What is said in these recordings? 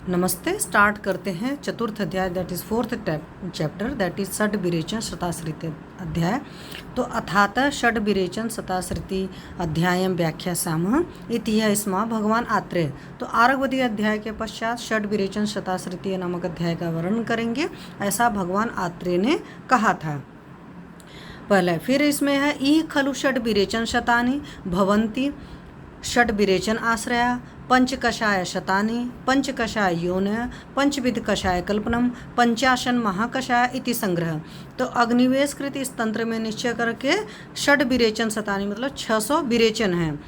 नमस्ते। स्टार्ट करते हैं चतुर्थ अध्याय, that is fourth chapter, that is षड विरेचन शताश्रित अध्याय। तो अथातः षड विरेचन शताश्रिति अध्यायम व्याख्यासामः इति इसमा भगवान आत्रेय। तो आरगवदी अध्याय के पश्चात षड विरेचन शताश्रिति नामक अध्याय का वर्णन करेंगे, ऐसा भगवान आत्रेय ने कहा था पहले। फिर इसमें है ई खलु षड विरेचन शतानि भवन्ति षड विरेचन आश्रया पंचकषाय शतानि पंचकषाय योनय पंचविध कषाय कल्पनम पंचाशन महाकषाय इति संग्रह। तो अग्निवेश कृत इस तंत्र में निश्चय करके षड विरेचन शतानि मतलब 600 विरेचन हैं।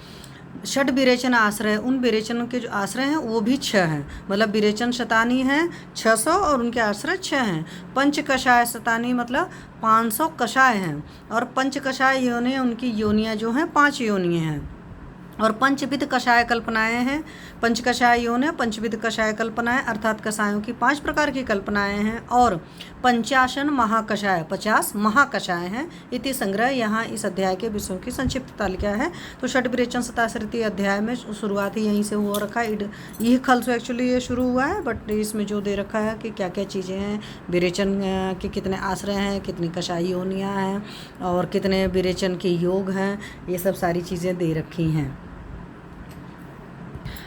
षड विरेचन आश्रय, उन विरेचनों के जो आश्रय हैं वो भी 6 हैं, मतलब विरेचन शतानी हैं 600 और उनके आश्रय 6 हैं। पंच कषाय शतानी मतलब 500 कषाय हैं, और पंच कषाय योनि, उनकी योनियाँ जो हैं 5 योनियाँ हैं। और पंचविध कषाय कल्पनाएं हैं। पंच कषाय योन है, पंचविध कषाय कल्पनाएं अर्थात कषायों की 5 प्रकार की कल्पनाएं हैं। और 50 महाकषाय 50 महाकषाय हैं इति संग्रह। यहाँ इस अध्याय के विषयों की संक्षिप्त तालिका है। तो षड विरेचन शताश्रिति अध्याय में शुरुआत ही यहीं से हो रखा है। यह खल से एक्चुअली ये शुरू हुआ है, बट इसमें जो दे रखा है कि क्या क्या चीज़ें हैं, विरेचन के कितने आश्रय हैं, कितनी कषाय योनियाँ हैं और कितने विरेचन के योग हैं, ये सब सारी चीज़ें दे रखी हैं।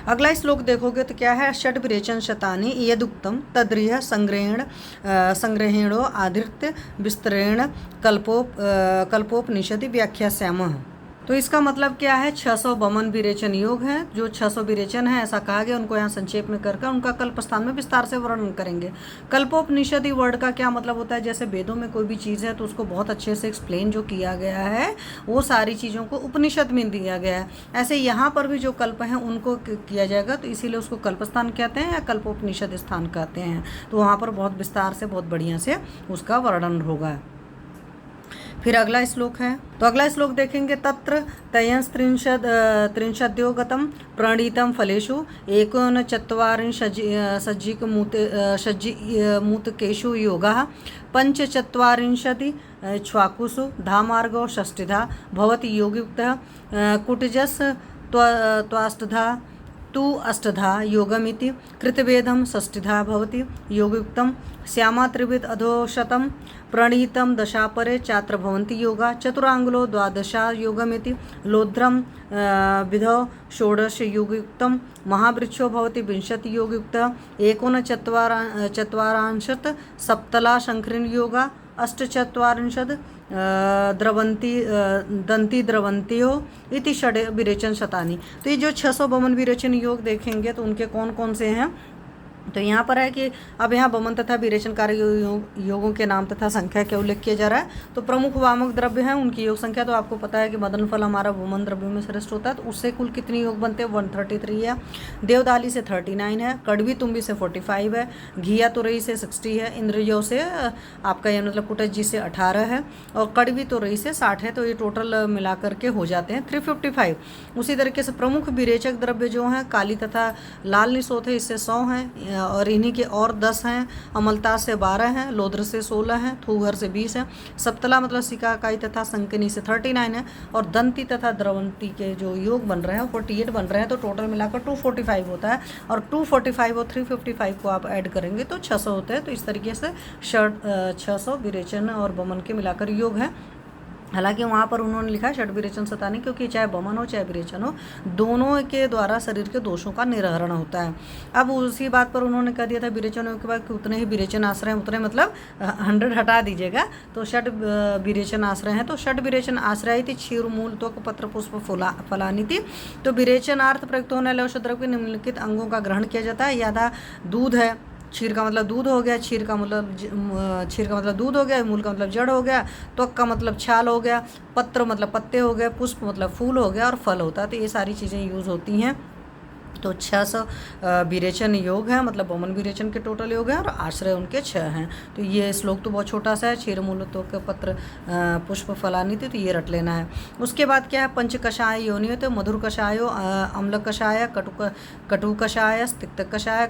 अगला श्लोक देखोगे तो क्या है, षड विरेचन शतानि यदुक्तम तद्रिह संग्रहेणो आधृत्य विस्तरेण कल्पोपनिषदि व्याख्यास्यामः। तो इसका मतलब क्या है, 600 वमन विरेचन योग हैं। जो 600 विरेचन है ऐसा कहा गया, उनको यहाँ संक्षेप में करके उनका कल्प स्थान में विस्तार से वर्णन करेंगे। कल्पोपनिषदि वर्ड का क्या मतलब होता है, जैसे वेदों में कोई भी चीज़ है तो उसको बहुत अच्छे से एक्सप्लेन जो किया गया है वो सारी चीज़ों को उपनिषद में दिया गया है। ऐसे यहाँ पर भी जो कल्प हैं उनको किया जाएगा, तो इसीलिए उसको कल्प स्थान कहते हैं या कल्पोपनिषद स्थान कहते हैं। तो वहाँ पर बहुत विस्तार से बहुत बढ़िया से उसका वर्णन होगा। फिर अगला श्लोक है, तो अगला श्लोक देखेंगे, तत्र त्रिंशद्योगतम प्रणीतम फलेषु एकोनचत्वारिंशज्जिकमूतकेषु योगाः पंचचत्वारिंशति श्वाकुषु धामार्गो षष्टिधा भवति योगयुक्तः कुटजस् त्वाष्टधा तु अष्टधा योगमिति कृतवेदं षष्टिधा भवति योगयुक्तं श्यामा त्रिविध अधोशतं प्रणीतं दशापरे चात्र भवन्ति योगा चतुरांगुलो द्वादशा योगमिति लोध्रं विधौ षोडश योगयुक्तं महावृक्षो भवति 20 योगयुक्तः एकोनचत्वारिंशत् सप्तला शंखरिण योगा 48 दंती द्रवंतियो इति षड विरेचन शतानि। तो ये जो 600 वमन विरेचन योग देखेंगे तो उनके कौन कौन से हैं, तो यहाँ पर है कि अब यहाँ वमन तथा विरेचन कार्य योगों के नाम तथा संख्या का उल्लेख किया जा रहा है। तो प्रमुख वामक द्रव्य हैं, उनकी योग संख्या तो आपको पता है कि मदन फल हमारा वमन द्रव्य में श्रेष्ठ होता है, तो उससे कुल कितनी योग बनते हैं, 133 है। देवदाली से 39 है, कड़वी तुम्बी से 45 है, घिया तुरई से 60 है, इंद्रजो से आपका यह मतलब कुटज जी से 18 है, और कड़वी तुरई से 60 है। तो ये टोटल मिला करके हो जाते हैं 355। उसी तरीके से प्रमुख विरेचक द्रव्य जो हैं, काली तथा लाल निशोथ है, इससे 100 हैं, और इन्हीं के और 10 हैं। अमलता से 12 हैं, लोद्र से 16 हैं, थूहर से 20 हैं, सप्तला मतलब सिकाकाई तथा संकनी से 39 है, और दंती तथा द्रवंती के जो योग बन रहे हैं 48 बन रहे हैं। तो टोटल मिलाकर 245 होता है, और 245 और 355 को आप ऐड करेंगे तो 600 होते हैं। तो इस तरीके से 600 विरेचन और वमन के मिलाकर योग है। हालांकि वहाँ पर उन्होंने लिखा है षड विरेचन शतानि, क्योंकि चाहे वमन हो चाहे विरेचन हो, दोनों के द्वारा शरीर के दोषों का निराहरण होता है। अब उसी बात पर उन्होंने कह दिया था विरेचनों के बाद कि उतने ही विरेचन आश्रय, उतने मतलब 100 हटा दीजिएगा, तो षड विरेचन आश्रय हैं। तो षड विरेचन आश्रय थी क्षीर मूल त्वक पत्र पुष्प फलानी थी। तो विरेचनार्थ प्रयुक्त होने वाले औषध द्रव्य के निम्नलिखित अंगों का ग्रहण किया जाता है। यादा दूध है, क्षीर का मतलब दूध हो गया, क्षीर का मतलब दूध हो गया, मूल का मतलब जड़ हो गया, त्वक का मतलब छाल हो गया, पत्र मतलब पत्ते हो गए, पुष्प मतलब फूल हो गया, और फल होता है। तो ये सारी चीज़ें यूज़ होती हैं। तो 600 विरेचन योग है, मतलब वमन विरेचन के टोटल योग हैं, और आश्रय उनके 6 हैं। तो ये श्लोक तो बहुत छोटा सा है, क्षीर मूल त्वक पत्र पुष्प फलानी थी, तो ये रट लेना है। उसके बाद क्या है, पंच कषाय योनि, तो मधुर कषायो अम्ल कषाय कटु कषाय तिक्त कषाय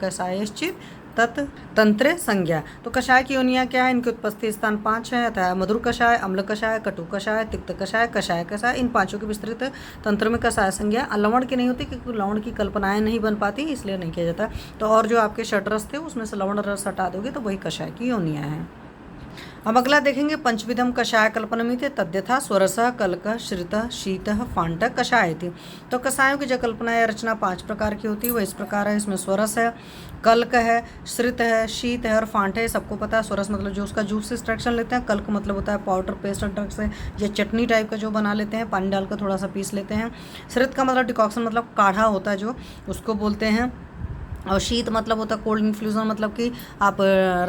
कषायश्चित तत् तंत्र संज्ञा। तो कषाय की योनियाँ क्या है, इनकी उत्पत्ति स्थान 5 है, अतः मधुर कषाय, अम्ल कषाय, कटु कषाय, तिक्त कषाय, कषाय कषाय, इन पांचों की विस्तृत तंत्र में कषाय संज्ञा। लवण की नहीं होती क्योंकि लवण की कल्पनाएं नहीं बन पाती, इसलिए नहीं किया जाता। तो और जो आपके षट थे उसमें से लवण रस हटा दोगे तो वही कषाय की योनियाँ हैं। अब अगला देखेंगे पंचविधम कषाय कल्पनमिति तद्यथा स्वरसः कल्कः श्रितः शीतः फाण्टः कषाय थी। तो कषायों की जो कल्पना या रचना 5 प्रकार की होती है, वह इस प्रकार है। इसमें स्वरस है, कल्क है, श्रित है, शीत है और फांट है। सबको पता है स्वरस मतलब जो उसका जूस से एक्सट्रैक्शन लेते हैं, कल्क मतलब होता है पाउडर पेस्ट ड्रग से या चटनी टाइप का जो बना लेते हैं, पानी डालकर थोड़ा सा पीस लेते हैं। श्रित का मतलब डिकॉक्शन मतलब काढ़ा होता है जो, उसको बोलते हैं। और शीत मतलब होता है कोल्ड इन्फ्यूज़न, मतलब कि आप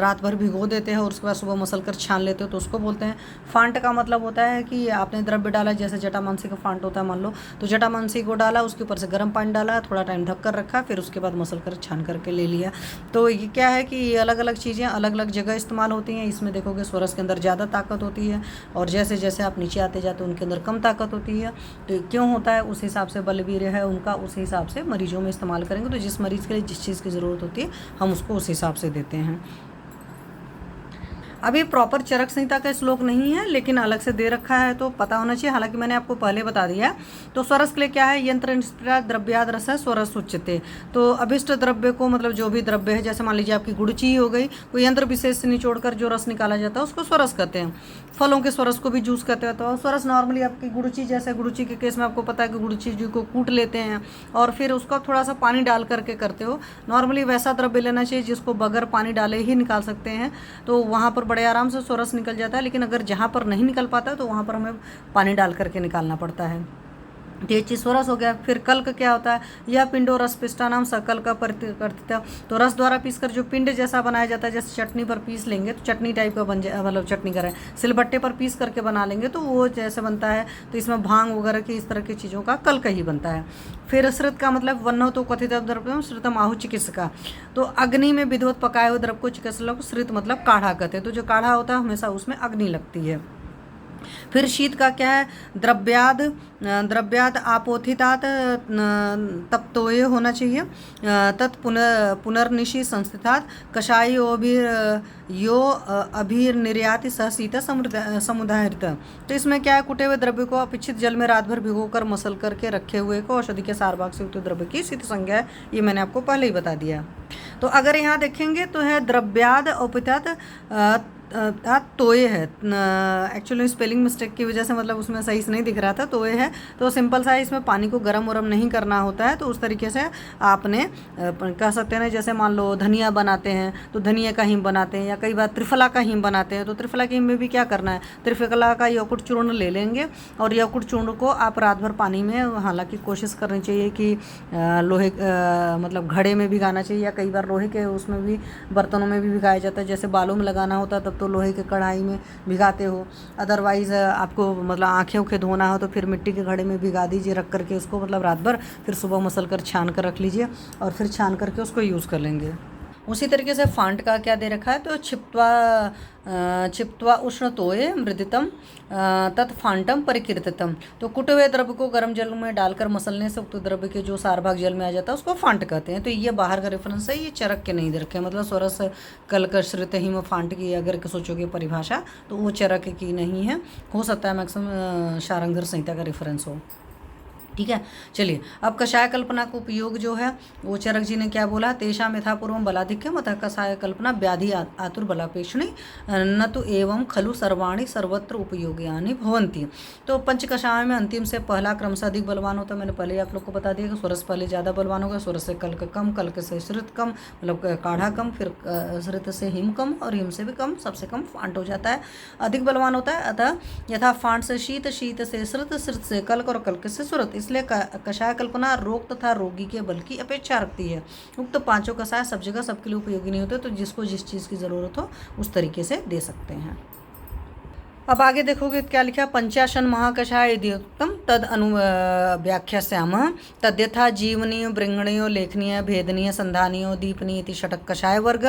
रात भर भिगो देते हैं और उसके बाद सुबह मसल कर छान लेते हो तो उसको बोलते हैं। फांट का मतलब होता है कि आपने द्रव्य डाला, जैसे जटामांसी का फांट होता है मान लो, तो जटामांसी को डाला, उसके ऊपर से गर्म पानी डाला, थोड़ा टाइम ढक कर रखा, फिर उसके बाद मसल कर छान करके ले लिया। तो ये क्या है कि ये अलग अलग चीज़ें अलग अलग जगह इस्तेमाल होती हैं। इसमें देखोगे स्वरस के अंदर ज़्यादा ताकत होती है और जैसे जैसे आप नीचे आते जाते उनके अंदर कम ताकत होती है। तो क्यों होता है, उस हिसाब से बलवीर्य है उनका, उस हिसाब से मरीजों में इस्तेमाल करेंगे। तो जिस मरीज़ के लिए जिस चीज़ की ज़रूरत होती है हम उसको उस हिसाब से देते हैं। अभी प्रॉपर चरक संहिता का श्लोक नहीं है लेकिन अलग से दे रखा है तो पता होना चाहिए, हालांकि मैंने आपको पहले बता दिया। तो स्वरस के लिए क्या है, यंत्र निष्प्राय द्रव्याद रस है स्वरस उच्यते। तो अभिष्ट द्रव्य को मतलब जो भी द्रव्य है, जैसे मान लीजिए आपकी गुड़ची हो गई, कोई यंत्र विशेष से निचोड़कर जो रस निकाला जाता है उसको स्वरस कहते हैं। फलों के स्वरस को भी जूस कहते हैं। तो स्वरस नॉर्मली आपकी गुड़ची, जैसे गुड़ची के केस में आपको पता है कि गुड़ची जी को कूट लेते हैं और फिर उसको थोड़ा सा पानी डाल करके करते हो। नॉर्मली वैसा द्रव्य लेना चाहिए जिसको बगैर पानी डाले ही निकाल सकते हैं, तो वहाँ पर बड़े आराम से स्वरस निकल जाता है। लेकिन अगर जहाँ पर नहीं निकल पाता है तो वहाँ पर हमें पानी डाल करके निकालना पड़ता है। ये चीज स्वरस हो गया। फिर कल्क क्या होता है, यह पिंडो रस पिष्टा नाम सकल का प्रतिकृत। तो रस द्वारा पीसकर जो पिंड जैसा बनाया जाता है, जैसे चटनी पर पीस लेंगे तो चटनी टाइप का बन जाए, मतलब चटनी करें सिलबट्टे पर पीस करके बना लेंगे तो वो जैसे बनता है। तो इसमें भांग वगैरह की इस तरह की चीज़ों का कल्क ही बनता है। फिर श्रित का मतलब वन्नो तो कथित द्रव्य श्रितम आहु चिकित्सका। तो अग्नि में विधिवत पकाए हुए द्रव्य को चिकित्सक को श्रित मतलब काढ़ा कहते हैं। तो जो काढ़ा होता है हमेशा उसमें अग्नि लगती है। फिर शीत का क्या है, द्रव्याद आपोथितात तप्तोय होना चाहिए, तत् पुनर्निशी संस्थितात कषाय यो अभिर्निर्याति सह शीत समुदाहृत। तो इसमें क्या है, कुटे हुए द्रव्य को अपेक्षित जल में रात भर भिगोकर मसल करके रखे हुए को औषधि के सारभाग से युक्त द्रव्य की शीत संज्ञा है। ये मैंने आपको पहले ही बता दिया। तो अगर यहाँ देखेंगे तो है द्रव्याद औपितात तोये है। एक्चुअली स्पेलिंग मिस्टेक की वजह से मतलब उसमें सही से नहीं दिख रहा था, तोये है। तो सिंपल सा इसमें पानी को गर्म वरम नहीं करना होता है। तो उस तरीके से आपने कह सकते हैं, जैसे मान लो धनिया बनाते हैं तो धनिया का हिम बनाते हैं, या कई बार त्रिफला का हिम बनाते हैं। तो त्रिफला के हिम में भी क्या करना है, त्रिफला का यकुट चूर्ण ले लेंगे और यकुट चूर्ण को आप रात भर पानी में, हालांकि कोशिश करनी चाहिए कि लोहे मतलब घड़े में भिगाना चाहिए, या कई बार लोहे के उसमें भी बर्तनों में भी भिगाया जाता है। जैसे बालों में लगाना होता है तब तो लोहे के कढ़ाई में भिगाते हो, अदरवाइज़ आपको मतलब आँखें उखे धोना हो तो फिर मिट्टी के घड़े में भिगा दीजिए रख करके उसको, मतलब रात भर, फिर सुबह मसल कर छान कर रख लीजिए और फिर छान करके उसको यूज़ कर लेंगे। उसी तरीके से फांट का क्या दे रखा है, तो छिप्त्वा उष्ण तोये मृदितम तत्फांटम परिकीर्तितम। तो कुटे हुए द्रव्य को गर्म जल में डालकर मसलने से उक्त द्रव्य के जो सारभाग जल में आ जाता है उसको फांट कहते हैं। तो ये बाहर का रेफरेंस है, ये चरक के नहीं दे रखे, मतलब स्वरस कल्क श्रित हिम फांट की अगर सोचोगे परिभाषा तो वो चरक की नहीं है। हो सकता है मैक्सिमम शारंगर संहिता का रेफरेंस हो। ठीक है, चलिए अब कषाय कल्पना का उपयोग जो है वो चरक जी ने क्या बोला, तेषा यथापूर्वम बलाधिक्यम अतः कषाय कल्पना व्याधि आतुर बलापेक्षणी न तो एवं खलु सर्वाणी सर्वत्र उपयोगियानि भवन्ति। तो पंच कषाय में अंतिम से पहला क्रम से अधिक बलवान होता है। मैंने पहले आप लोग को बता दिया कि स्वरस पहले ज़्यादा बलवान होगा, स्वरस से कल्क कम, कल्क से श्रित कम मतलब काढ़ा कम, फिर श्रित से हिम कम और हिम से भी कम, सबसे कम फांट हो जाता है, अधिक बलवान होता है। अतः यथा फांट से शीत, शीत से श्रित, श्रित से कल्क और कल्क से श्रुत। इसलिए कषाय कल्पना रोग तथा रोगी के बल की अपेक्षा रखती है। उक्त पांचों कषाय सब जगह सबके लिए उपयोगी नहीं होते, तो जिसको जिस चीज़ की ज़रूरत हो उस तरीके से दे सकते हैं। अब आगे देखोगे क्या लिखा, पंचाशन महाकषाय इत्युक्तम तद अनु व्याख्यास्यामः तद्यथा जीवनीय बृंगणीयो लेखनीय भेदनीय संधानीय दीपनीय इति षटक कषाय वर्ग।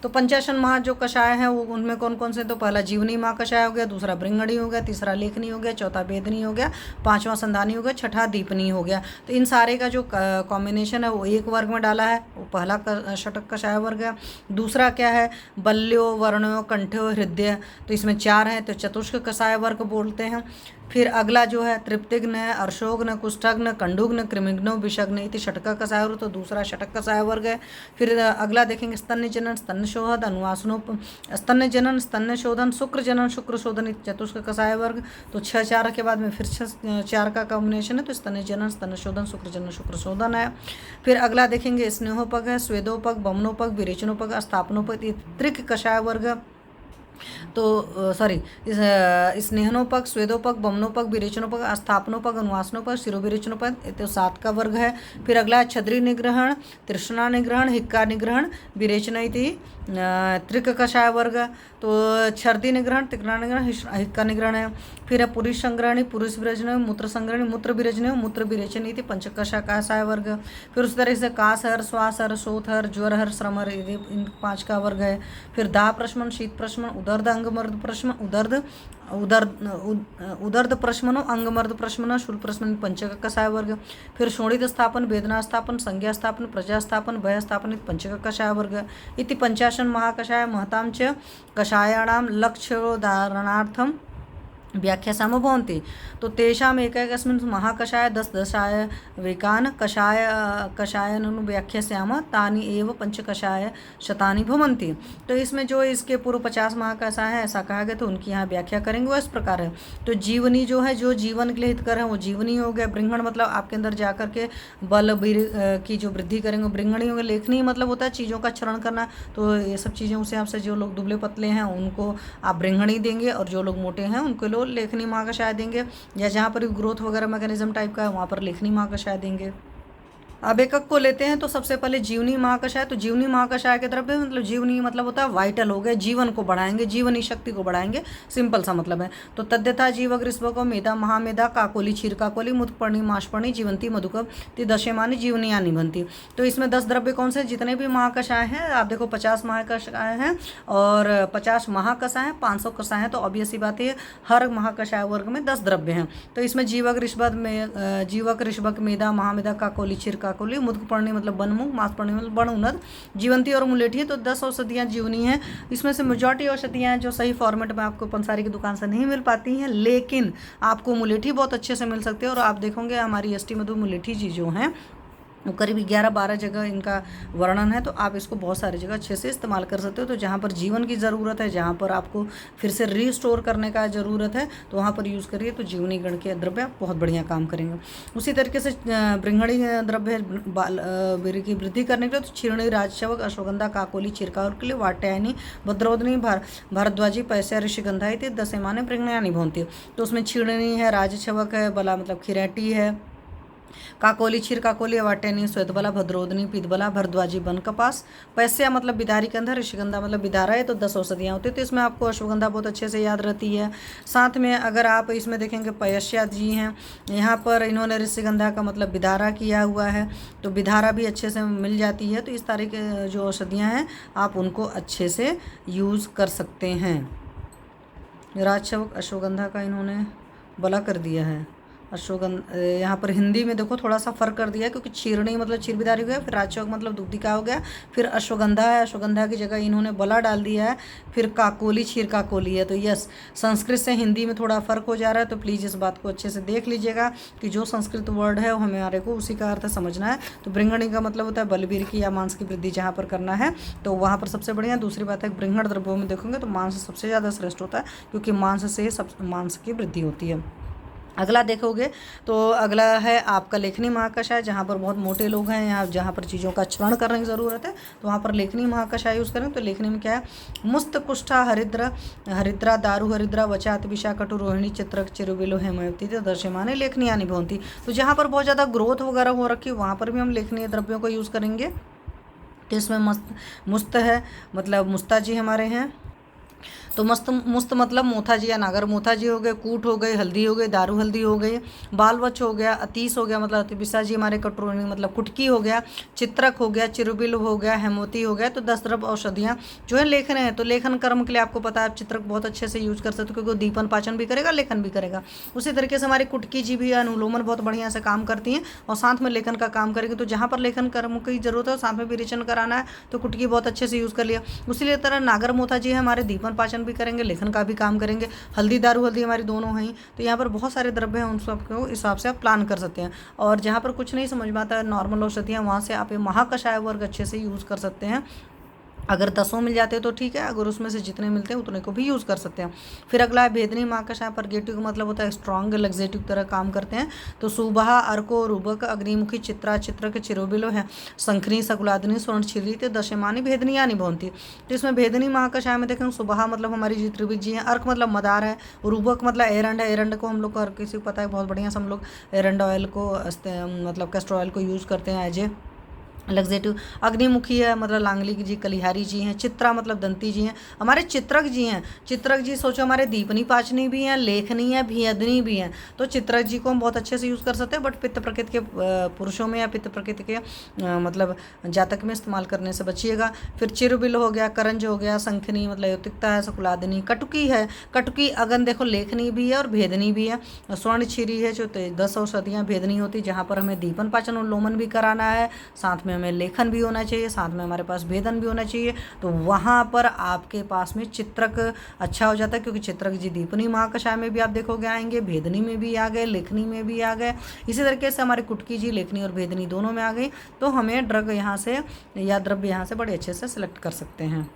तो पंचाशन महा जो कषाय है वो उनमें कौन कौन से, तो पहला जीवनी महाकषाय हो गया, दूसरा बृंगणी हो गया, तीसरा लेखनी हो गया, चौथा भेदनी हो गया, पांचवा संधानी हो गया, छठा दीपनी हो गया। तो इन सारे का जो कॉम्बिनेशन है वो एक वर्ग में डाला है, वो पहला षटक कषाय वर्ग है। दूसरा क्या है, बल्यो वर्ण्यो कंठ्यो हृदय, तो इसमें 4 हैं, तो चतुष्क कषाय वर्ग बोलते हैं। फिर अगला जो है तृप्तिग्न, अर्शोग्न, कुष्ठग्न, कंडुग्न, कृमिग्नो, विषग्न इति षटक कषाय वर्ग, तो दूसरा षटक कषाय वर्ग है। फिर अगला देखेंगे स्तन्य जनन, स्तन्य शोधन, अनुवासनोप, स्तन्य जनन, स्तन्य शोधन, शुक्र जनन, शुक्र शोधन इति चतुष्क कषाय वर्ग। तो 6 4 के बाद में फिर 4 का कॉम्बिनेशन है, तो स्तन्य जनन, स्तन्य शोधन, शुक्र जनन, शुक्र शोधन है। फिर अगला देखेंगे स्नेहोपक है, स्वेदोपक, बमनोपक, विरेचनोपक, स्थापनोपक, त्रिक कषाय वर्ग। तो सॉरी, स्नेहनोपक, स्वेदोपक, बमनोपक, विरेचनोपक, स्थापनोपक, अनुवासनोपक, शिरोविरेचनोपक, तो 7 का वर्ग है। फिर अगला है छद्री निग्रहण, तृष्णा निग्रहण, हिक्का निग्रहण, विरेचन इति त्रिक कषाय वर्ग। तो छर्दी निग्रहण, तिग्ना निग्रहण, हिक्का निग्रहण है। फिर है पुरुष संग्रहणी, पुरुष विरजन, मूत्र संग्रहणी, मूत्र विरजन, मूत्र विरेचन इति पंच कषाय वर्ग। फिर उस तरह से कासहर, श्वासहर, शोथहर, ज्वरहर, श्रमहर, इन 5 का वर्ग है। फिर दाह प्रशमन, शीत प्रशमन, उदर्द अंगमर्द प्रशमन, उदर्द प्रशमनो, अंगमर्द प्रशमन, शूल प्रशमन, पंचक कषाय वर्ग। फिर शोणित स्थापन, वेदना स्थापन, संज्ञा स्थापन, प्रजा स्थापन, भय स्थापन पंचक कषाय वर्ग इति पंचाशन महाकषाय महतां च कषायाणां लक्ष्योदाहरणार्थं व्याख्यासामो भवन्ति। तो तेषाम् एकैकस्मिन् महाकषाय 10 दशाय वेकान् कषायनु व्याख्यास्यामः तानि एव पंचकषाय शतानि भवन्ति। तो इसमें जो इसके पूर्व 50 महाकषाय है ऐसा कहा गया, तो उनकी यहाँ व्याख्या करेंगे वो इस प्रकार है। तो जीवनी जो है, जो जीवन के लिए हितकर है वो जीवनी हो गया। बृंहण मतलब आपके अंदर जाकर के बल की जो वृद्धि करेंगे बृंहणी हो गया। लेखनी मतलब होता है चीज़ों का क्षरण करना, तो ये सब चीज़ें उसे आपसे, जो लोग दुबले पतले हैं उनको आप बृंहणी देंगे, और जो लोग मोटे हैं उनको लोग लेखनी महाकषाय देंगे, या जहाँ पर ग्रोथ वगैरह मैकेनिज्म टाइप का है वहाँ पर लेखनी महाकषाय देंगे। अब एक को लेते हैं। तो सबसे पहले जीवनी महाकषाय। तो जीवनी महाकषाय के तरफ मतलब जीवनी मतलब होता है वाइटल हो गए, जीवन को बढ़ाएंगे, जीवनी शक्ति को बढ़ाएंगे, सिंपल सा मतलब है। तो तद्यथा जीव ग्रीष्म को मेधा महामेधा काकोली क्षीर काकोली मुतपर्णी माशपर्णी जीवंती मधुकब ती दशेमानी जीवनिया निभंती। तो इसमें 10 द्रव्य कौन से, जितने भी महाकषाय हैं आप देखो 50 महाकषाय हैं और 50 महाकषाय हैं, 500 कषाय हैं। तो ऑब्वियस ही बात है हर महाकषाय वर्ग में 10 द्रव्य हैं। तो इसमें जीवक ऋषभक मेधा महामेधा काकोली क्षीर काकोली, मुदकपर्णी मतलब बनमुख, मांसपर्णी मतलब बण उन्नत, जीवंती और मुलेठी। तो 10 औषधियाँ जीवनी हैं। इसमें से मेजॉरिटी औषधियाँ जो सही फॉर्मेट में आपको पंसारी की दुकान से नहीं मिल पाती हैं, लेकिन आपको मुलेठी बहुत अच्छे से मिल सकती है। और आप देखोगे हमारी एसटी मधु मुलेठी जी जो हैं वो करीब 11-12 जगह इनका वर्णन है। तो आप इसको बहुत सारी जगह अच्छे से इस्तेमाल कर सकते हो। तो जहाँ पर जीवन की ज़रूरत है, जहाँ पर आपको फिर से रीस्टोर करने का ज़रूरत है, तो वहाँ पर यूज़ करिए। तो जीवनी गण के द्रव्य बहुत बढ़िया काम करेंगे। उसी तरीके से बृंहणी द्रव्य है की वृद्धि करने के लिए, तो क्षीरणी, राजशवक, अश्वगंधा, काकोली, चिरकावर के लिए वाट्यायनी, भद्रोदनी, भारद्वाजी, पैस्या, ऋषिगंधा इति दशेमाने बृंहण्यानि भवन्ति। तो उसमें क्षीरणी है, राजशवक है, बला मतलब खिरैटी है, काकोली क्षीर काकोली, वाट्यानी, श्वेतबला, भद्रोदनी, पीतबला, भरद्वाजी, वन कपास, पैस्या मतलब बिदारी कंधा, ऋषिगंधा मतलब बिदारा है। तो 10 औषधियाँ होती है। तो इसमें आपको अश्वगंधा बहुत अच्छे से याद रहती है। साथ में अगर आप इसमें देखेंगे पैस्या जी हैं, यहाँ पर इन्होंने ऋषिगंधा का मतलब बिदारा किया हुआ है, तो बिदारा भी अच्छे से मिल जाती है। तो इस तरह के जो औषधियाँ हैं आप उनको अच्छे से यूज़ कर सकते हैं। राजशवक अश्वगंधा का इन्होंने बला कर दिया है। अश्वगंधा यहाँ पर हिंदी में देखो थोड़ा सा फर्क कर दिया है, क्योंकि क्षीरणी मतलब क्षीरबिदारी हो गया, फिर राजचौक मतलब दुग्धिका हो गया, फिर अश्वगंधा है, अश्वगंधा की जगह इन्होंने बला डाल दिया है, फिर काकोली क्षीर काकोली है। तो यस, संस्कृत से हिंदी में थोड़ा फर्क हो जा रहा है। तो प्लीज़ इस बात को अच्छे से देख लीजिएगा कि जो संस्कृत वर्ड है वो हमारे को उसी का अर्थ समझना है। तो बृंहणी का मतलब होता है बलवीर की या मांस की वृद्धि जहाँ पर करना है, तो वहाँ पर सबसे बढ़िया। दूसरी बात है बृंहण द्रव्यों में देखोगे तो मांस सबसे ज़्यादा श्रेष्ठ होता है, क्योंकि मांस से मांस की वृद्धि होती है। अगला देखोगे तो अगला है आपका लेखनी महाकषाय, जहाँ पर बहुत मोटे लोग हैं, यहाँ जहाँ पर चीज़ों का क्षरण करने की ज़रूरत है, तो वहाँ पर लेखनी महाकषाय यूज़ करें। तो लेखनी में क्या है, मुस्त कुष्ठा हरिद्रा दारू हरिद्रा वचात विषा कटु रोहिणी चित्रक चिरुबिलो हेमवती दर्शमाने लेखनियानि भवन्ति। तो जहाँ पर बहुत ज़्यादा ग्रोथ वगैरह हो रखी है वहाँ पर भी हम लेखनीय द्रव्यों को यूज़ करेंगे। तो इसमें मुस्त है मतलब मुस्ता जी हमारे हैं, तो मस्त मुस्त मतलब मोथाजी या नागर मोथाजी हो गए, कूट हो गए, हल्दी हो गई, दारू हल्दी हो गई, बालवच हो गया, अतीस हो गया मतलब अतिपिसा जी हमारे कटोरनी मतलब कुटकी हो गया, चित्रक हो गया, चिरुबिल हो गया, हेमोती हो गया। तो 10 द्रव्य औषधियाँ जो है लेखन है। तो लेखन कर्म के लिए आपको पता है आप चित्रक बहुत अच्छे से यूज कर सकते हो, क्योंकि वो दीपन पाचन भी करेगा, लेखन भी करेगा। उसी तरीके से हमारी कुटकी जी भी अनुलोमन बहुत बढ़िया से काम करती हैं और साथ में लेखन का काम करेगी। तो जहाँ पर लेखन कर्म की जरूरत है साथ में विरेचन कराना है तो कुटकी बहुत अच्छे से यूज कर लिया। उसी तरह नागर मोथा जी है हमारे दीपन पाचन भी करेंगे, लेखन का भी काम करेंगे। हल्दी दारू हल्दी हमारी दोनों हैं। तो यहाँ पर बहुत सारे द्रव्य हैं, उन सबको हिसाब से आप प्लान कर सकते हैं। और जहाँ पर कुछ नहीं समझ में आता है नॉर्मल औषधियाँ, वहाँ से आप ये महाकषाय वर्ग अच्छे से यूज़ कर सकते हैं। अगर 10 मिल जाते हैं तो ठीक है, अगर उसमें से जितने मिलते हैं उतने को भी यूज़ कर सकते हैं। फिर अगला है भेदनी महाकषाय। परगेटिव का मतलब होता है स्ट्रॉन्ग लग्जेटिव तरह काम करते हैं। तो सुबह, अर्को, रूबक, अग्निमुखी, चित्रा, चित्रक, चिरोबिलो है, शंखनी, सकुलादिनी, स्वर्णछिरी, दशमानी, भेदनियानी भवंती। तो इसमें भेदनी महाकषाय में देखें सुबह मतलब हमारी जी त्रिविज जी हैं, अर्क मतलब मदार है, रूबक मतलब एरंड है। एरंड को हम लोग को हर किसी को पता है बहुत बढ़िया से हम लोग एरंड ऑयल को मतलब कैस्टर ऑयल को यूज़ करते हैं एज ए लग्जेटिव। अग्निमुखी है मतलब लांगली जी, कलिहारी जी हैं। चित्रा मतलब दंती जी हैं, हमारे चित्रक जी हैं। चित्रक जी सोचो हमारे दीपनी पाचनी भी हैं, लेखनी है, भेदनी भी हैं। तो चित्रक जी को हम बहुत अच्छे से यूज़ कर सकते हैं, बट पित्त प्रकृति के पुरुषों में या पित्त प्रकृति के मतलब जातक में इस्तेमाल करने से बचिएगा। फिर चिरबिल हो गया, करंज हो गया, शंखनी मतलब युतिकता है, सकुलादिनी, कटुकी है। कटुकी अगन देखो लेखनी भी है और भेदनी भी है। स्वर्ण छिरी है जो 10 औषधियाँ भेदनी होती, जहाँ पर हमें दीपन पाचन और लोमन भी कराना है, साथ में हमें लेखन भी होना चाहिए, साथ में हमारे पास भेदन भी होना चाहिए। तो वहाँ पर आपके पास में चित्रक अच्छा हो जाता है, क्योंकि चित्रक जी दीपनी महाकषाय में भी आप देखोगे आएंगे, भेदनी में भी आ गए, लेखनी में भी आ गए। इसी तरीके से हमारी कुटकी जी लेखनी और भेदनी दोनों में आ गई। तो हमें ड्रग यहाँ से या द्रव्य यहाँ से बड़े अच्छे से सिलेक्ट कर सकते हैं।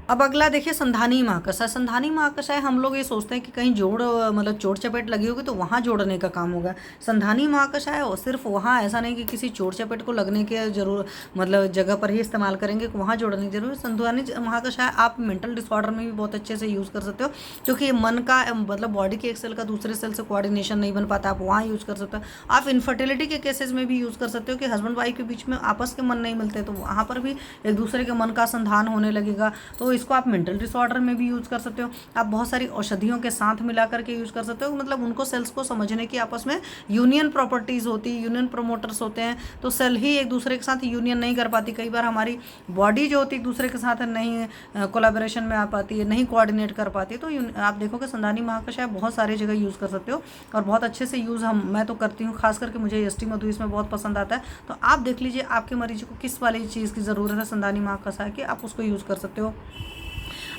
अब अगला देखिए संधानी महाकषाय। संधानी महाकषाय हम लोग ये सोचते हैं कि कहीं जोड़ मतलब चोट चपेट लगी होगी तो वहाँ जोड़ने का काम होगा। संधानी महाकषाय और सिर्फ वहाँ ऐसा नहीं कि किसी चोट चपेट को लगने के जरूर मतलब जगह पर ही इस्तेमाल करेंगे, वहाँ जोड़ने की जरूरत। संधानी महाकषाय आप मेंटल डिसऑर्डर में भी बहुत अच्छे से यूज़ कर सकते हो, क्योंकि मन का मतलब बॉडी के एक सेल का दूसरे सेल से कोऑर्डिनेशन नहीं बन पाता, आप वहाँ यूज़ कर सकते हो। आप इनफर्टिलिटी के केसेस में भी यूज़ कर सकते हो कि हस्बैंड वाइफ के बीच में आपस के मन नहीं मिलते, तो वहाँ पर भी एक दूसरे के मन का संधान होने लगेगा। तो इसको आप मेंटल डिसऑर्डर में भी यूज़ कर सकते हो। आप बहुत सारी औषधियों के साथ मिला करके यूज़ कर सकते हो, मतलब उनको सेल्स को समझने की आपस में यूनियन प्रॉपर्टीज़ होती है, यूनियन प्रोमोटर्स होते हैं। तो सेल ही एक दूसरे के साथ यूनियन नहीं कर पाती। कई बार हमारी बॉडी जो होती है एक दूसरे के साथ नहीं कोलैबोरेशन में आ पाती है, नहीं कोऑर्डिनेट कर पाती है। तो आप देखोगे संधानी महाकषाय बहुत सारी जगह यूज़ कर सकते हो और बहुत अच्छे से यूज़ मैं तो करती हूँ, खास करके मुझे एसटी मधु इसमें बहुत पसंद आता है। तो आप देख लीजिए आपके मरीज को किस वाली चीज़ की ज़रूरत है संधानी महाकषाय की, आप उसको यूज़ कर सकते हो।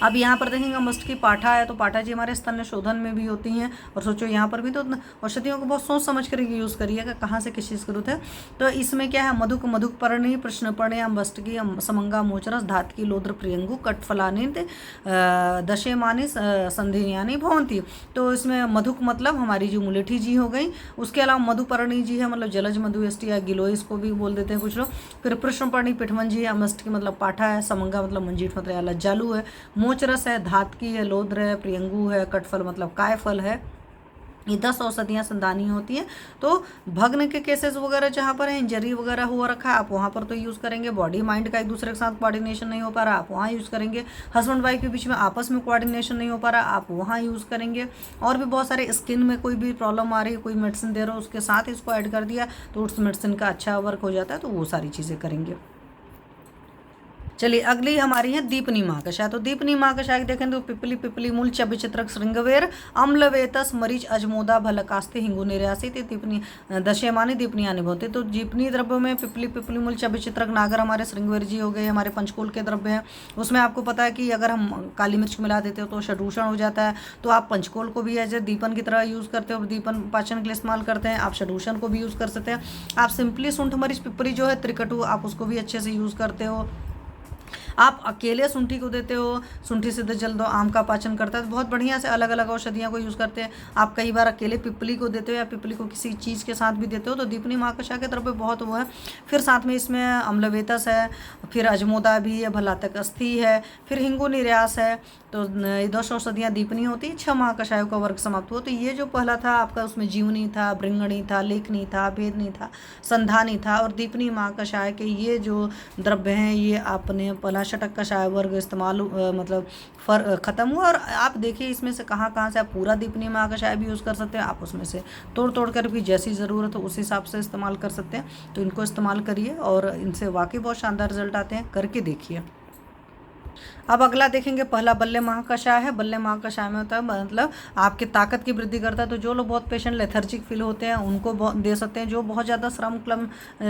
अब यहाँ पर देखेंगे मस्ट की पाठा है, तो पाठा जी हमारे स्तन शोधन में भी होती हैं। और सोचो यहाँ पर भी तो औषधियों को बहुत सोच समझ कर यूज़ करिएगा कहाँ से किस चीज़ की जरूरत है। तो इसमें क्या है मधुक मधुकपर्णी, प्रश्नपर्णी, अम्बस्ट की, समंगा, मोचरस, धात की, लोद्र, प्रियंगु, कटफलानी, दशेमानी, संधियानी भवंती। तो इसमें मधुक मतलब हमारी जो मुलेठी जी हो गई, उसके अलावा मधुपर्णी जी है मतलब जलज मधु एस्टी या गिलोइस को भी बोल देते हैं कुछ लोग। फिर प्रश्नपर्णी पिठमन जी है, अम्बस्ट की मतलब पाठा है, समंगा मतलब मंजीठ मतलब लज्जालू है, मोचरस है, धातकी है, लोद्र है, प्रियंगु है, कटफल मतलब कायफल है। ये 10 औषधियाँ संधानी होती हैं। तो भग्न के केसेस वगैरह जहाँ पर है, इंजरी वगैरह हुआ रखा है, आप वहाँ पर तो यूज़ करेंगे। बॉडी माइंड का एक दूसरे के साथ कोऑर्डिनेशन नहीं हो पा रहा, आप वहाँ यूज़ करेंगे। हस्बैंड वाइफ के बीच में आपस में कोऑर्डिनेशन नहीं हो पा रहा, आप वहाँ यूज़ करेंगे। और भी बहुत सारे स्किन में कोई भी प्रॉब्लम आ रही है, कोई मेडिसिन दे रहा हो उसके साथ इसको ऐड कर दिया तो उस मेडिसिन का अच्छा वर्क हो जाता है, तो वो सारी चीज़ें करेंगे। चलिए अगली हमारी है दीपनी महाकषाय। तो दीपनी महाकषाय देखें तो पिपली, पिपली मूल, चबिचित्रक, श्रृंगवेर, अम्लवेतस, मरीच, अजमोदा, भलकास्ते, हिंगु, निर्यासी, दीपनी, दशेमानी, दीपनियानी भवते। तो दीपनी द्रव्य में पिपली, पिपली मूल, चबिचित्रक, नागर हमारे श्रृंगवेर जी हो गए, हमारे पंचकोल के द्रव्य हैं। उसमें आपको पता है कि अगर हम काली मिर्च मिला देते हो तो षडूषण हो जाता है। तो आप पंचकोल को भी एज ए दीपन की तरह यूज़ करते हो, दीपन पाचन के लिए इस्तेमाल करते हैं। आप षडूषण को भी यूज़ कर सकते हैं। आप सिंपली सूंठ मरीच पिपरी जो है त्रिकटु, आप उसको भी अच्छे से यूज़ करते हो। आप अकेले शुंठी को देते हो, शुंठी सिद्ध जल दो, आम का पाचन करता है। तो बहुत बढ़िया से अलग अलग औषधियों को यूज़ करते हैं। आप कई बार अकेले पिपली को देते हो या पिपली को किसी चीज़ के साथ भी देते हो। तो दीपनी महाकषाय के तरफ बहुत वो है। फिर साथ में इसमें अम्लवेतस है, फिर अजमोदा भी है, भलातक अस्थि है, फिर हिंगु निर्यास है। तो ये 10 औषधियाँ दीपनी होती, 6 महाकषायों का वर्ग समाप्त हुआ। तो ये जो पहला था आपका उसमें जीवनी था, भृंगणी था, लेखनी था, भेदनी था, संधानी था और दीपनी महाकषाय के ये जो द्रव्य हैं ये आपने पहला षटक कषाय वर्ग इस्तेमाल मतलब ख़त्म हुआ। और आप देखिए इसमें से कहाँ कहाँ से आप पूरा दीपनी महाकषाय भी यूज़ कर सकते हैं। आप उसमें से तोड़ तोड़ कर भी जैसी ज़रूरत हो उस हिसाब से इस्तेमाल कर सकते हैं। तो इनको इस्तेमाल करिए और इनसे वाकई बहुत शानदार रिजल्ट आते हैं, करके देखिए। अब अगला देखेंगे, पहला बल्ले महाकषाय है। बल्ले महाकषाय में होता है मतलब आपकी ताकत की वृद्धि करता है। तो जो लोग बहुत पेशेंट लेथर्जिक फील होते हैं उनको दे सकते हैं, जो बहुत ज़्यादा श्रम क्लम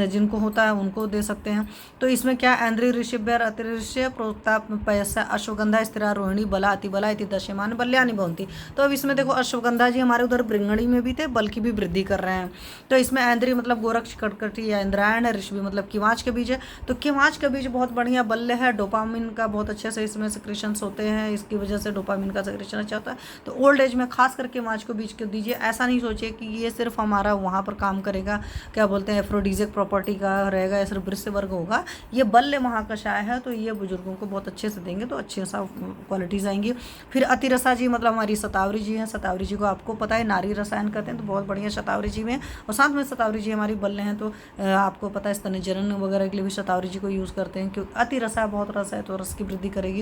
जिनको होता है उनको दे सकते हैं। तो इसमें क्या ऐन्द्री ऋषिभ्यर अतिऋष्य प्रोक्ता पयस्या अश्वगंधा स्थिरा रोहिणी बला अतिबला इति दशमान बल्यानि भवन्ति। तो अब इसमें देखो अश्वगंधा जी हमारे उधर ब्रिंगणी में भी थे, बल की भी वृद्धि कर रहे हैं। तो इसमें ऐन्द्री मतलब गोरक्ष कटकटी या इंद्रायण है, ऋषभि मतलब किवाच के बीज है। तो किवाच का बीज बहुत बढ़िया बल्ले है, डोपामिन का बहुत अच्छे से इसमें सिक्रेशंस होते हैं, इसकी वजह से डोपामिन का सिक्रेशन अच्छा होता है। तो ओल्ड एज में खास करके माच को बीज को दीजिए। ऐसा नहीं सोचिए कि ये सिर्फ हमारा वहाँ पर काम करेगा, क्या बोलते हैं एफ्रोडीजिक प्रॉपर्टी का रहेगा या सिर्फ वृश्य वर्ग होगा। ये बल्ले महाकषाय है तो ये बुजुर्गों को बहुत अच्छे से देंगे तो अच्छे सा क्वालिटीज़ आएंगी। फिर अतिरसा जी मतलब हमारी शतावरी जी हैं। शतावरी जी को आपको पता है नारी रसायन करते हैं, तो बहुत बढ़िया शतावरी जी में। और साथ में शतावरी जी हमारी बल्ले हैं, तो आपको पता है स्तनजनन वगैरह के लिए भी शतावरी जी को यूज़ करते हैं, क्योंकि अतिरसा बहुत रस है तो रस की वृद्धि करेगी।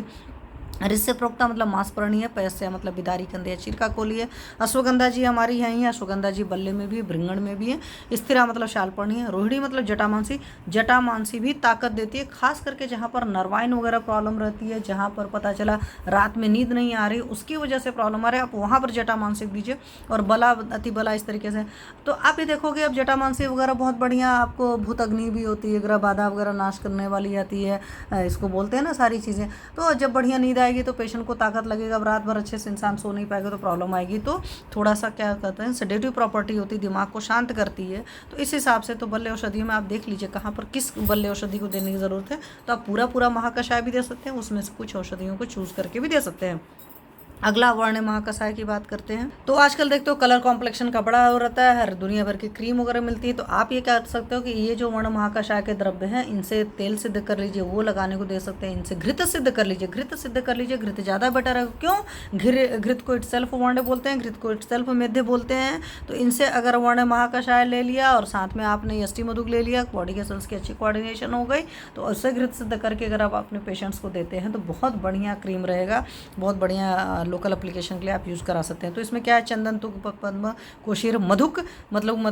ऋष्य प्रोक्ता मतलब मांसपर्णी है, पयस्या मतलब बिदारी कंधे या चिरका कोली है। अश्वगंधा जी हमारी हैं ही, अश्वगंधा जी बल्ले में भी है, भृंगण में भी है। स्थिरा मतलब शालपर्णी है। रोहिणी मतलब जटामांसी। जटामांसी भी ताकत देती है, खास करके जहाँ पर नर्वाइन वगैरह प्रॉब्लम रहती है, जहाँ पर पता चला रात में नींद नहीं आ रही उसकी वजह से प्रॉब्लम आ रही है, आप वहाँ पर जटामांसी दीजिए। और बला अति बला इस तरीके से। तो आप ये देखोगे अब जटामांसी वगैरह बहुत बढ़िया आपको भूत अग्नि भी होती है, ग्रह बाधा वगैरह नाश करने वाली आती है, इसको बोलते हैं ना सारी चीज़ें। तो जब बढ़िया नींद आएगी तो पेशेंट को ताकत लगेगा। अब रात भर अच्छे से इंसान सो नहीं पाएगा तो प्रॉब्लम आएगी। तो थोड़ा सा क्या कहते हैं सेडेटिव प्रॉपर्टी होती है, दिमाग को शांत करती है। तो इस हिसाब से तो बल्ले औषधि में आप देख लीजिए कहाँ पर किस बल्ले औषधि को देने की ज़रूरत है। तो आप पूरा महाकषाय भी दे सकते हैं, उसमें से कुछ औषधियों को चूज़ करके भी दे सकते हैं। अगला वर्ण महाकषाय की बात करते हैं। तो आजकल देखते हो कलर कॉम्प्लेक्शन का बड़ा हो रहता है, हर दुनिया भर की क्रीम वगैरह मिलती है। तो आप ये कह सकते हो कि ये जो वर्ण महाकषाय के द्रव्य हैं इनसे तेल सिद्ध कर लीजिए, वो लगाने को दे सकते हैं। इनसे घृत सिद्ध कर लीजिए, घृत सिद्ध कर लीजिए। घृत ज़्यादा बेटर है, क्यों? घृत को इटसेल्फ वर्ण बोलते हैं, घृत को इटसेल्फ मेध्य बोलते हैं। तो इनसे अगर वर्ण महाकषाय ले लिया और साथ में आपने यष्टि मधुक ले लिया, बॉडी के सेल्स की अच्छी कोऑर्डिनेशन हो गई, तो उससे घृत सिद्ध करके अगर आप अपने पेशेंट्स को देते हैं तो बहुत बढ़िया क्रीम रहेगा, बहुत बढ़िया लोकल एप्लीकेशन के लिए आप यूज़ करा सकते हैं। तो इसमें क्या है, चंदन तुक पद्म कोशीर मधुक मतलब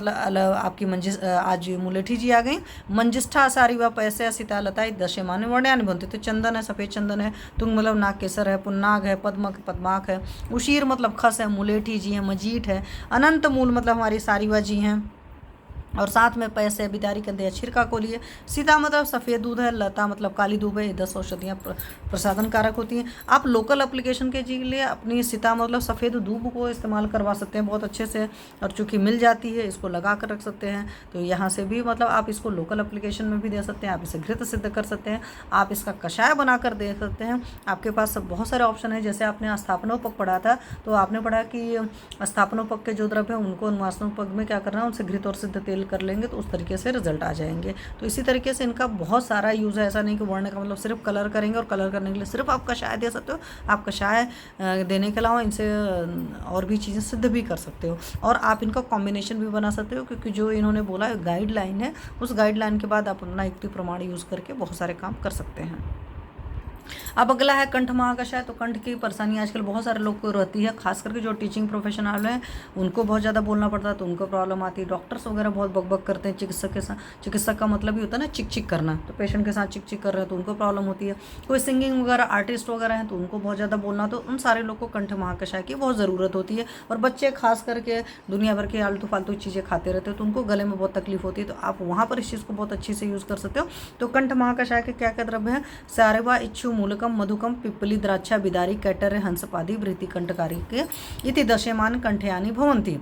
आपकी आज मुलेठी जी आ गई। मंजिष्ठा सारी व पैसे सीता लताई दशमान वर्ण्यानि बनते। तो चंदन है, सफ़ेद चंदन है। तुंग मतलब नाग केसर है, पुन्नाग है, पद्माक है। उशीर मतलब खस है, मुलेठी जी है, मजीठ है। अनंत मूल मतलब हमारी सारीवा जी हैं। और साथ में पैसे बिदारी कंधे या छिरका कोली है। सीता मतलब सफ़ेद दूध है, लता मतलब काली दूब है। 10 औषधियाँ प्रसाधन कारक होती हैं। आप लोकल एप्लीकेशन के लिए अपनी सीता मतलब सफ़ेद दूब को इस्तेमाल करवा सकते हैं बहुत अच्छे से, और चूँकि मिल जाती है इसको लगा कर रख सकते हैं। तो यहाँ से भी मतलब आप इसको लोकल एप्लीकेशन में भी दे सकते हैं, आप इसे घृत सिद्ध कर सकते हैं, आप इसका कषाय बना कर दे सकते हैं। आपके पास बहुत सारे ऑप्शन है। जैसे आपने स्थापनोपक पढ़ा था, तो आपने पढ़ा कि स्थापनोपक के जो द्रव्य हैं उनको अनुवासनोपक में क्या करना है, उनसे घृत और सिद्ध तेल कर लेंगे तो उस तरीके से रिजल्ट आ जाएंगे। तो इसी तरीके से इनका बहुत सारा यूज़ है। ऐसा नहीं कि वर्ण का मतलब सिर्फ कलर करेंगे और कलर करने के लिए सिर्फ आप कषाय दे सकते हो। आप कषाय देने के अलावा इनसे और भी चीज़ें सिद्ध भी कर सकते हो, और आप इनका कॉम्बिनेशन भी बना सकते हो, क्योंकि जो इन्होंने बोला गाइडलाइन है, उस गाइडलाइन के बाद आप अपना युक्ति प्रमाण यूज़ करके बहुत सारे काम कर सकते हैं। अब अगला है कंठ महाकषाय। तो कंठ की परेशानी आजकल बहुत सारे लोग को रहती है, खास करके जो टीचिंग प्रोफेशनल हैं उनको बहुत ज़्यादा बोलना पड़ता है तो उनको प्रॉब्लम आती है। डॉक्टर्स वगैरह बहुत बकबक करते हैं चिकित्सक के साथ। चिकित्सक का मतलब ही होता है ना चिक चिक करना, तो पेशेंट के साथ चिक चिक कर रहे हैं तो उनको प्रॉब्लम होती है। कोई सिंगिंग वगैरह आर्टिस्ट वगैरह हैं तो उनको बहुत ज़्यादा बोलना, तो उन सारे लोग को कंठ महाकषाय की बहुत ज़रूरत होती है। और बच्चे खास करके दुनिया भर के आलतू फालतू चीज़ें खाते रहते हैं तो उनको गले में बहुत तकलीफ होती है, तो आप वहाँ पर इस चीज़ को बहुत अच्छी से यूज़ कर सकते हो। तो कंठ महाकषाय के क्या क्या द्रव्य हैं, सारेवा इच्छु मूलकम मधुकम पिप्पली द्राक्षा बिदारी कैटर हंसपादी वृत्ति कंठकारी के इति दशमान कंठयानि भवन्ति।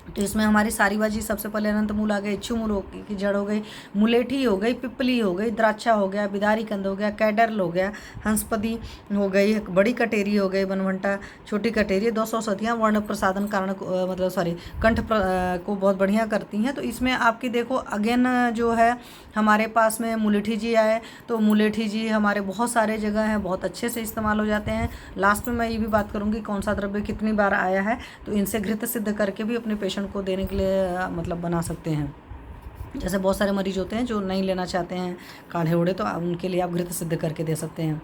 तो इसमें हमारी सारीबाजी सबसे पहले अनंत मूल आ गए, इच्छु मूल की जड़ हो गई, मुलेठी हो गई, पिपली हो गई, द्राक्षा हो गया, बिदारी कंद हो गया, कैडर हो गया, हंसपदी हो गई, बड़ी कटेरी हो गई, बनवंटा, छोटी कटेरी। 200 औषधियाँ वर्ण प्रसाधन कारण मतलब कंठ को बहुत बढ़िया करती हैं। तो इसमें आपकी देखो अगेन जो है हमारे पास में मुलेठी जी आए, तो मुलेठी जी हमारे बहुत सारे जगह हैं, बहुत अच्छे से इस्तेमाल हो जाते हैं। लास्ट में मैं ये भी बात करूँगी कौन सा द्रव्य कितनी बार आया है, तो इनसे घृत सिद्ध करके भी अपने पेशेंट को देने के लिए मतलब बना सकते हैं। जैसे बहुत सारे मरीज होते हैं जो नहीं लेना चाहते हैं काढ़े ओढ़े, तो उनके लिए आप घृत सिद्ध करके दे सकते हैं।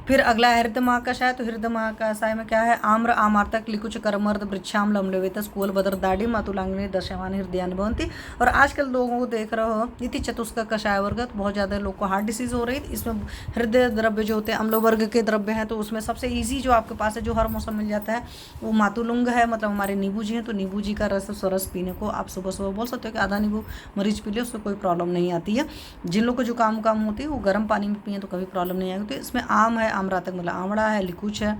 फिर अगला है हृदय महाकषाय। तो हृदय महाकषाय में क्या है, आम्र आमार्तक लिकुच करमर्द वृक्षाम लम्लवेतस कुल बदर दाढ़ी मातुलांगिनी दशमान हृदयान भवंती। और आजकल लोगों को देख रहे हो इति चतुष्क कषाय वर्ग, तो बहुत ज़्यादा लोग को हार्ट डिसीज हो रही है। इसमें हृदय द्रव्य जो होते हैं अम्ल वर्ग के द्रव्य हैं, तो उसमें सबसे ईजी जो आपके पास है, जो हर मौसम मिल जाता है, वो मातुलुंग है, मतलब हमारे नींबू जी हैं। तो नींबू जी का रस पीने को आप सुबह सुबह बोल सकते हो कि आधा नींबू मरीज पी ले, उससे कोई प्रॉब्लम नहीं आती है। जिन लोग को जो काम होती है वो गर्म पानी में पिए तो कभी प्रॉब्लम नहीं आएगी। तो इसमें आम है, आम्रातक मतलब आंवला है, लिकुच है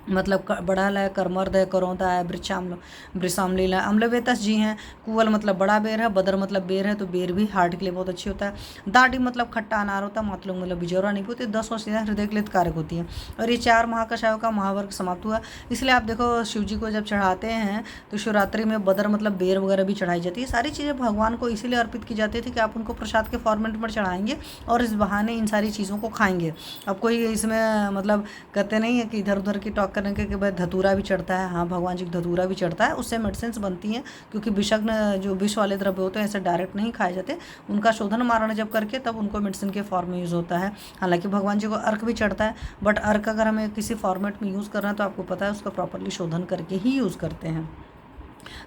मतलब बड़ाल है, करमर्द है, करौंदा है, वृषामलील है, अम्लवेतस जी हैं, कुवल मतलब बड़ा बेर है, बदर मतलब बेर है, तो बेर भी हार्ट के लिए बहुत अच्छी होता है। दाढ़ी मतलब खट्टा अनार होता है, मातलुंग मतलब बिजौरा नींबू, तो 10 औषधियाँ हृदय के लिए कारक होती हैं। और ये 4 महाकषायों का महावर्ग समाप्त हुआ। इसलिए आप देखो शिव जी को जब चढ़ाते हैं तो शिवरात्रि में बदर मतलब बेर वगैरह भी चढ़ाई जाती है। सारी चीज़ें भगवान को इसीलिए अर्पित की जाती थी कि आप उनको प्रसाद के फॉर्मेट में चढ़ाएंगे और इस बहाने इन सारी चीज़ों को खाएंगे। अब कोई इसमें मतलब कहते नहीं है कि इधर उधर की टॉक करने के भाई धतूरा भी चढ़ता है, हाँ भगवान जी को धतूरा भी चढ़ता है, उससे मेडिसिन बनती हैं। क्योंकि विषग्न जो विष वाले द्रव्य होते हैं ऐसे डायरेक्ट नहीं खाए जाते, उनका शोधन मारण जब करके तब उनको मेडिसिन के फॉर्म में यूज़ होता है। हालांकि भगवान जी को अर्क भी चढ़ता है, बट अर्क अगर हमें किसी फॉर्मेट में यूज़ करना है तो आपको पता है उसका प्रॉपरली शोधन करके ही यूज़ करते हैं।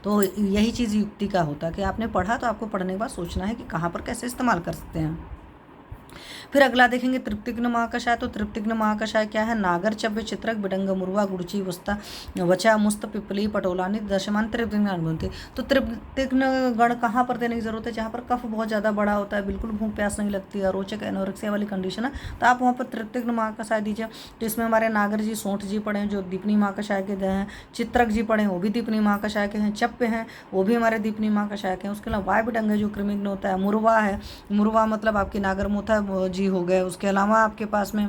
तो यही चीज़ युक्ति का होता है कि आपने पढ़ा तो आपको पढ़ने के बाद सोचना है कि कहाँ पर कैसे इस्तेमाल कर सकते हैं। फिर अगला देखेंगे तृप्तिग्न महाकषाय। तो तृप्तिग्न महाकषाय क्या है, नागर चव्य चित्रक बिडंग मुर्वा गुड़ची वस्ता वचा मुस्त पिपली पटोलानी दशमान तृप्तिग्न बनते। तो तृप्तिग्न गण कहाँ पर देने की जरूरत है, जहाँ पर कफ बहुत ज़्यादा बड़ा होता है, बिल्कुल भूख प्यास नहीं लगती है, रोचक एनोरेक्सिया वाली कंडीशन है, तो आप वहाँ पर तृप्तिग्न महाकषाय दीजिए। तो इसमें हमारे नागर जी सोंठ जी पढ़े हैं जो दीपनी महाकषाय के हैं, चित्रक जी पढ़े हैं वो भी दीपनी महाकषाय के हैं, चप्य हैं वो भी हमारे दीपनी महाकषाय के हैं। उसके अलावा वाय बिडंग है जो कृमिग्न होता है, मुरवा है, मुरवा मतलब आपकी नागर मोथा जी हो गए। उसके अलावा आपके पास में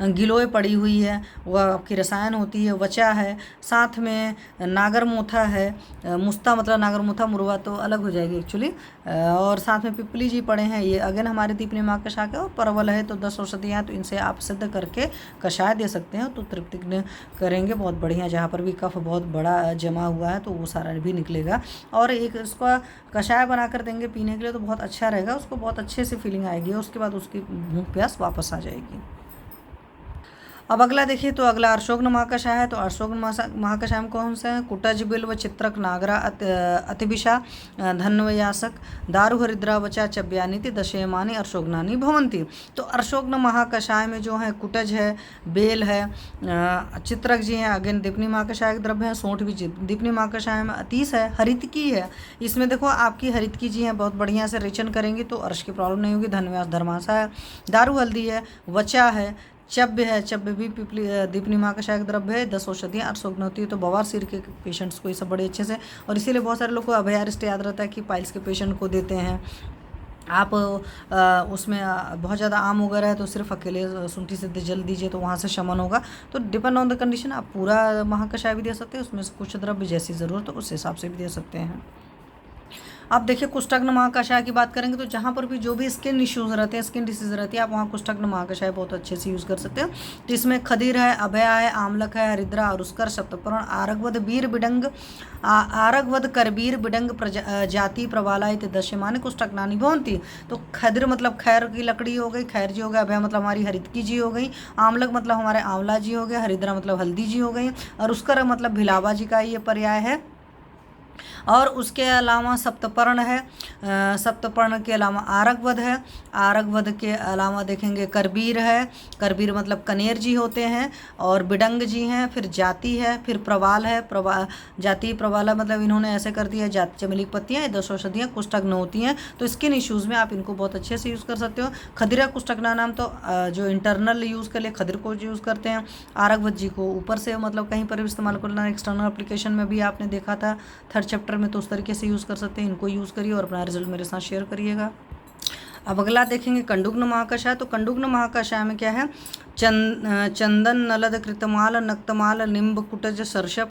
गिलोय पड़ी हुई है, वह आपकी रसायन होती है, वचा है, साथ में नागर मोथा है, मुस्ता मतलब नागर मोथा, मुरवा तो अलग हो जाएगी एक्चुअली, और साथ में पिपली जी पड़े हैं, ये अगेन हमारे दीपनी माँ कषाय के, और परवल है तो 10 औषधियाँ, तो इनसे आप सिद्ध करके कषाय दे सकते हैं। तो तृप्तिग्न करेंगे बहुत बढ़िया, जहाँ पर भी कफ बहुत बड़ा जमा हुआ है तो वो सारा भी निकलेगा, और एक इसका कषाय बना कर देंगे पीने के लिए तो बहुत अच्छा रहेगा, उसको बहुत अच्छे से फीलिंग आएगी, उसके बाद उसकी भूख प्यास वापस आ जाएगी। अब अगला देखिए, तो अगला अर्शोग्न महाकषाय है। तो अर्शोग्न महाकषाय में कौन से हैं, कुटज बिल्व चित्रक नागरा अतिविषा धन्वयासक दारु हरिद्रा वचा चब्यानीति दशयमानी अर्शोग्नानी भवंती। तो अर्शोग्न महाकषाय में जो है कुटज है, बेल है, चित्रक जी हैं, अगेन दीपनी महाकषाय के द्रव्य हैं, सोंठ भी दीपनी महाकषाय में, अतीस है, हरितकी है, इसमें देखो आपकी हरितकी जी हैं बहुत बढ़िया से रेचन करेंगी तो अर्श की प्रॉब्लम नहीं होगी। धन्व्यास धर्माशा है, दारू हल्दी है, वचा है, चब्य है, चब्य भी पिपली दीपनी महाकषाय द्रव्य है, 10 औषधियाँ अर्शोग्न होती है। तो बवासीर के पेशेंट्स को ये सब बड़े अच्छे से, और इसीलिए बहुत सारे लोग को अभयारिष्ट याद रहता है कि पाइल्स के पेशेंट को देते हैं आप। उसमें बहुत ज़्यादा आम वगैरह है तो सिर्फ अकेले शुंठी से जल दीजिए तो वहाँ से शमन होगा। तो डिपेंड ऑन द कंडीशन आप पूरा महाकषाय भी दे सकते हैं, उसमें से कुछ द्रव्य जैसी ज़रूरत हो उस हिसाब से भी दे सकते हैं। अब देखिए कुष्ठग्न महाकषाय की बात करेंगे तो जहाँ पर भी जो भी स्किन इश्यूज रहते हैं, स्किन डिसीज रहती है, आप वहाँ कुष्ठग्न महाकषाय बहुत अच्छे से यूज़ कर सकते हैं। तो इसमें खदीर है, अभया है, आमलक है, हरिद्रा और उसकर सप्तपर्ण आरगवद बीर बिडंग आरगवद करबीर बिडंग जाति प्रवाला दश्यमान कुष्ठग्नानी भवंती। तो खदीर मतलब खैर की लकड़ी हो गई, खैर जी हो गया, अभया मतलब हमारी हरितकी जी हो गई, आमलक मतलब हमारे आंवला जी हो गया, हरिद्रा मतलब हल्दी जी हो गई, और उसकर मतलब भिलावा जी का ये पर्याय है। और उसके अलावा सप्तपर्ण है, सप्तपर्ण के अलावा आरगवद है, आरगवद के अलावा देखेंगे करबीर है, करबीर मतलब कनेर जी होते हैं, और बिडंग जी हैं, फिर जाति है, फिर प्रवाल है, जाति प्रवाला मतलब इन्होंने ऐसे कर दिया, जाति चमेली की पत्तियाँ, 10 औषधियाँ कुष्ठग्न होती हैं। तो स्किन इश्यूज़ में आप इनको बहुत अच्छे से यूज़ कर सकते हो। खदिरा कुष्ठग्ना नाम तो जो इंटरनल यूज़ के लिए खदिर को यूज़ करते हैं, आरगवद जी को ऊपर से मतलब कहीं पर भी इस्तेमाल करना, एक्सटर्नल एप्लीकेशन में भी आपने देखा था 3rd चैप्टर में, तो उस तरीके से यूज़ कर सकते हैं। इनको यूज़ करिए और अपना रिजल्ट मेरे साथ शेयर करिएगा। अब अगला देखेंगे कंडुग्न महाकषाय। तो कंडुग्न महाकषाय में क्या है, चंदन नलद कृतमाल नक्तमाल निम्ब कुटज सर्षप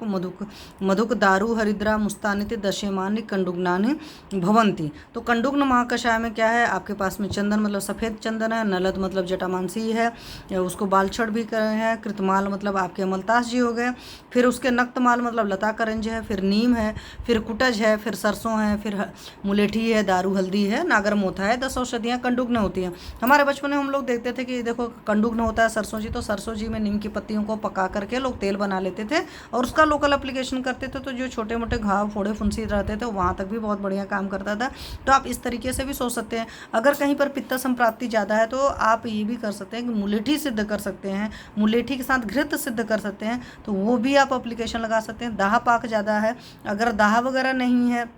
मधुक दारू हरिद्रा मुस्तानिति दशमानि कंडुग्नानि भवंती। तो कंडुग्न महाकषाय में क्या है, आपके पास में चंदन मतलब सफ़ेद चंदन है, नलद मतलब जटामांसी है, उसको बालछड़ भी है, कृतमाल मतलब आपके अमलतास जी हो गए, फिर उसके नक्तमाल मतलब लता करंज है, फिर नीम है, फिर कुटज है, फिर सरसों है, फिर मुलेठी है, दारू हल्दी है, नागर मोथा है, 10 औषधियाँ कंडुग्न होती हैं। हमारे बचपन में हम लोग देखते थे कि देखो कंडुग्न होता है सरसों जी, तो सरसों जी में नीम की पत्तियों को पका करके लोग तेल बना लेते थे और उसका लोकल एप्लीकेशन करते थे, तो जो छोटे मोटे घाव फोड़े फुंसी रहते थे वहाँ तक भी बहुत बढ़िया काम करता था। तो आप इस तरीके से भी सोच सकते हैं। अगर कहीं पर पित्त संप्राप्ति ज़्यादा है तो आप ये भी कर सकते हैं कि मुलेठी सिद्ध कर सकते हैं, मुलेठी के साथ घृत सिद्ध कर सकते हैं, तो वो भी आप एप्लीकेशन लगा सकते हैं। दाह पाक ज़्यादा है, अगर दाह वगैरह नहीं है,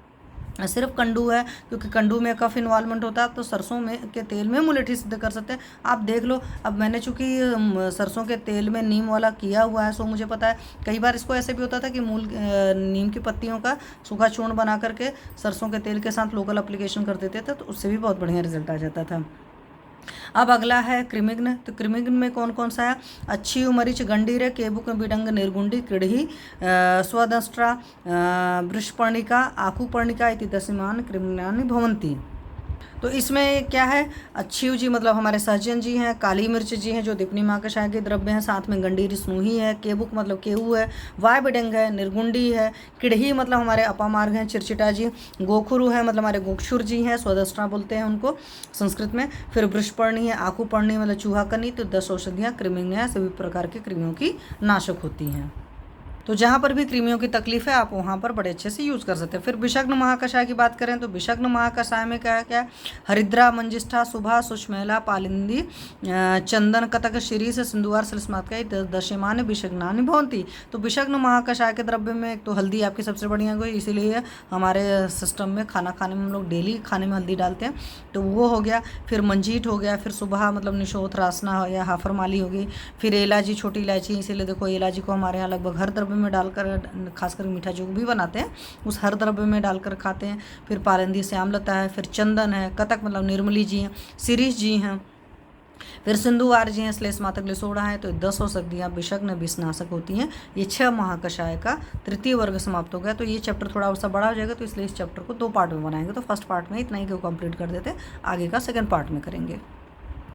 सिर्फ कंडू है, क्योंकि कंडू में कफ इन्वॉल्वमेंट होता है, तो सरसों में के तेल में मुलेठी सिद्ध कर सकते हैं। आप देख लो, अब मैंने चूँकि सरसों के तेल में नीम वाला किया हुआ है, सो मुझे पता है। कई बार इसको ऐसे भी होता था कि नीम की पत्तियों का सूखा चूर्ण बना करके सरसों के तेल के साथ लोकल एप्लीकेशन कर देते थे, तो उससे भी बहुत बढ़िया रिजल्ट आ जाता था। अब अगला है कृमिघ्न। तो कृमिघ्न में कौन कौन सा है, अच्छी मरीच गंडीर केबुक बिडंग निर्गुंडी कृढ़ी स्वदंष्ट्रा वृषपर्णिका आकुपर्णिका इति दशमानि कृमिघ्नानि भवन्ति। तो इसमें क्या है, अच्छी जी मतलब हमारे सहजन जी हैं, काली मिर्च जी हैं जो दीपनी महाकषाय के द्रव्य हैं, साथ में गंडीरी स्नूही है, केबुक मतलब केहू है, वाय बिडंग है, निर्गुंडी है, किड़ही मतलब हमारे अपामार्ग हैं चिरचिटा जी, गोखुरु है मतलब हमारे गोक्षुर जी हैं, स्वदस्ट्रा बोलते हैं उनको संस्कृत में, फिर वृषपर्णी है, आकुपर्णी मतलब चूहा कनी। तो 10 औषधियाँ कृमिघ्न सभी प्रकार के कृमियों की नाशक होती हैं। तो जहाँ पर भी कृमियों की तकलीफ है आप वहाँ पर बड़े अच्छे से यूज़ कर सकते हैं। फिर विषग्न महाकषाय की बात करें तो विषग्न महाकषाय में क्या क्या हरिद्रा मंजिष्ठा सुभा सुषमैला पालिंदी चंदन कतक शिरीष सिंधुवार सलस्मात्का दशमानि विषग्नानि भवन्ति। तो विषग्न महाकषाय के द्रव्य में एक तो हल्दी आपकी सबसे बढ़िया गई, इसीलिए हमारे सिस्टम में खाना खाने में हम लोग डेली खाने में हल्दी डालते हैं, तो वो हो गया। फिर मंजीठ हो गया, फिर सुबह मतलब निशोथ रासना या हाफरमाली होगी, फिर इलायची छोटी इलायची, इसीलिए देखो इलायची को हमारे यहाँ लगभग हर द्रव्य में डालकर खासकर मीठा जो भी बनाते हैं उस हर द्रव्य में डालकर खाते हैं। फिर पारंदी श्यामलता है, फिर चंदन है, कतक मतलब निर्मली जी हैं, शिरीष जी हैं, फिर सिंधुवार जी हैं, श्लेष्मातक ग्लिसोड़ा है। तो 10 औषधियाँ विषग्न विषनाशक होती हैं। ये 6 महाकषाय का तृतीय वर्ग समाप्त हो गया। तो ये चैप्टर थोड़ा सा बड़ा हो जाएगा, तो इसलिए इस चैप्टर को 2 पार्ट में बनाएंगे। तो फर्स्ट पार्ट में इतना ही को कंप्लीट कर देते, आगे का सेकंड पार्ट में करेंगे।